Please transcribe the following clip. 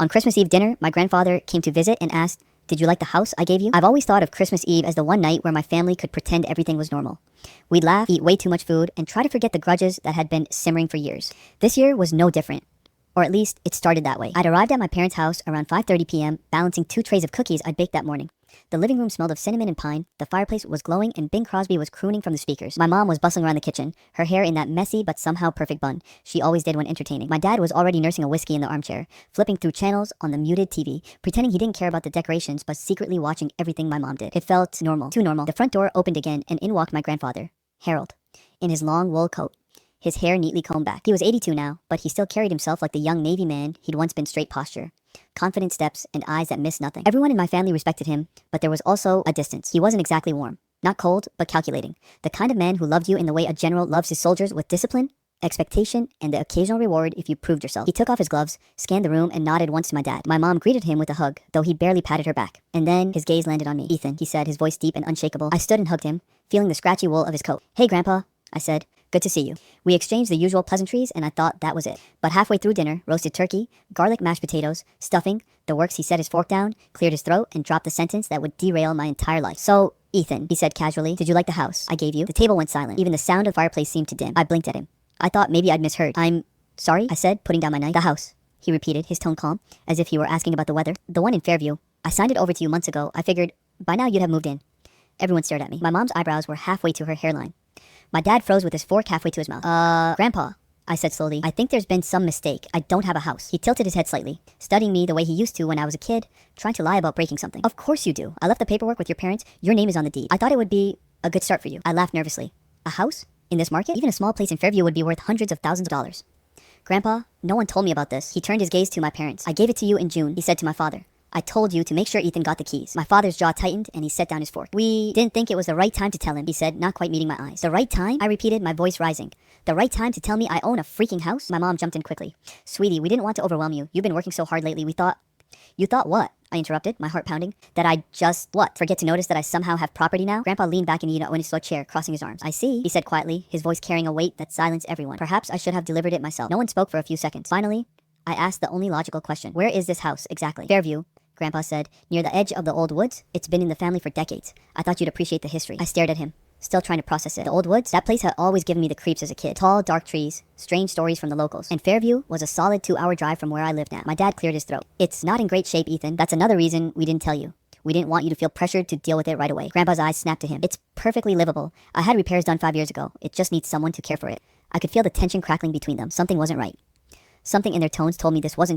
On Christmas Eve dinner, my grandfather came to visit and asked, "Did you like the house I gave you?" I've always thought of Christmas Eve as the one night where my family could pretend everything was normal. We'd laugh, eat way too much food, and try to forget the grudges that had been simmering for years. This year was no different. Or at least, it started that way. I'd arrived at my parents' house around 5:30 p.m., balancing 2 trays of cookies I'd baked that morning. The living room smelled of cinnamon and pine, the fireplace was glowing, and Bing Crosby was crooning from the speakers. My mom was bustling around the kitchen, her hair in that messy but somehow perfect bun she always did when entertaining. My dad was already nursing a whiskey in the armchair, flipping through channels on the muted TV, pretending he didn't care about the decorations but secretly watching everything my mom did. It felt normal, too normal. The front door opened again, and in walked my grandfather, Harold, in his long wool coat, his hair neatly combed back. He was 82 now, but he still carried himself like the young Navy man he'd once been. Straight posture, confident steps, and eyes that missed nothing. Everyone in my family respected him, but there was also a distance. He wasn't exactly warm, not cold, but calculating. The kind of man who loved you in the way a general loves his soldiers, with discipline, expectation, and the occasional reward if you proved yourself. He took off his gloves, scanned the room, and nodded once to my dad. My mom greeted him with a hug, though he barely patted her back. And then his gaze landed on me. "Ethan," he said, his voice deep and unshakable. I stood and hugged him, feeling the scratchy wool of his coat. "Hey, Grandpa," I said. "Good to see you." We exchanged the usual pleasantries, and I thought that was it. But halfway through dinner, roasted turkey, garlic mashed potatoes, stuffing, the works, he set his fork down, cleared his throat, and dropped the sentence that would derail my entire life. "So, Ethan," he said casually, "did you like the house I gave you?" The table went silent. Even the sound of the fireplace seemed to dim. I blinked at him. I thought maybe I'd misheard. "I'm sorry," I said, putting down my knife. "The house," he repeated, his tone calm, as if he were asking about the weather. "The one in Fairview. I signed it over to you months ago. I figured by now you'd have moved in." Everyone stared at me. My mom's eyebrows were halfway to her hairline. My dad froze with his fork halfway to his mouth. Grandpa," I said slowly, "I think there's been some mistake. I don't have a house." He tilted his head slightly, studying me the way he used to when I was a kid, trying to lie about breaking something. "Of course you do. I left the paperwork with your parents. Your name is on the deed. I thought it would be a good start for you." I laughed nervously. "A house? In this market? Even a small place in Fairview would be worth hundreds of thousands of dollars." "Grandpa, no one told me about this." He turned his gaze to my parents. "I gave it to you in June," he said to my father. "I told you to make sure Ethan got the keys." My father's jaw tightened, and he set down his fork. "We didn't think it was the right time to tell him," he said, not quite meeting my eyes. "The right time?" I repeated, my voice rising. "The right time to tell me I own a freaking house?" My mom jumped in quickly. "Sweetie, we didn't want to overwhelm you. You've been working so hard lately. We thought..." "You thought what?" I interrupted, my heart pounding. "That I'd just, what, forget to notice that I somehow have property now?" Grandpa leaned back in a chair, crossing his arms. "I see," he said quietly, his voice carrying a weight that silenced everyone. Perhaps I should have delivered it myself. No one spoke for a few seconds. Finally, I asked the only logical question. "Where is this house, exactly?" "Fairview," Grandpa said, "near the edge of the old woods. It's been in the family for decades. I thought you'd appreciate the history." I stared at him, still trying to process it. The old woods? That place had always given me the creeps as a kid. Tall, dark trees, strange stories from the locals. And Fairview was a solid 2-hour drive from where I lived now. My dad cleared his throat. "It's not in great shape, Ethan. That's another reason we didn't tell you. We didn't want you to feel pressured to deal with it right away." Grandpa's eyes snapped to him. "It's perfectly livable. I had repairs done 5 years ago. It just needs someone to care for it." I could feel the tension crackling between them. Something wasn't right. Something in their tones told me this wasn't just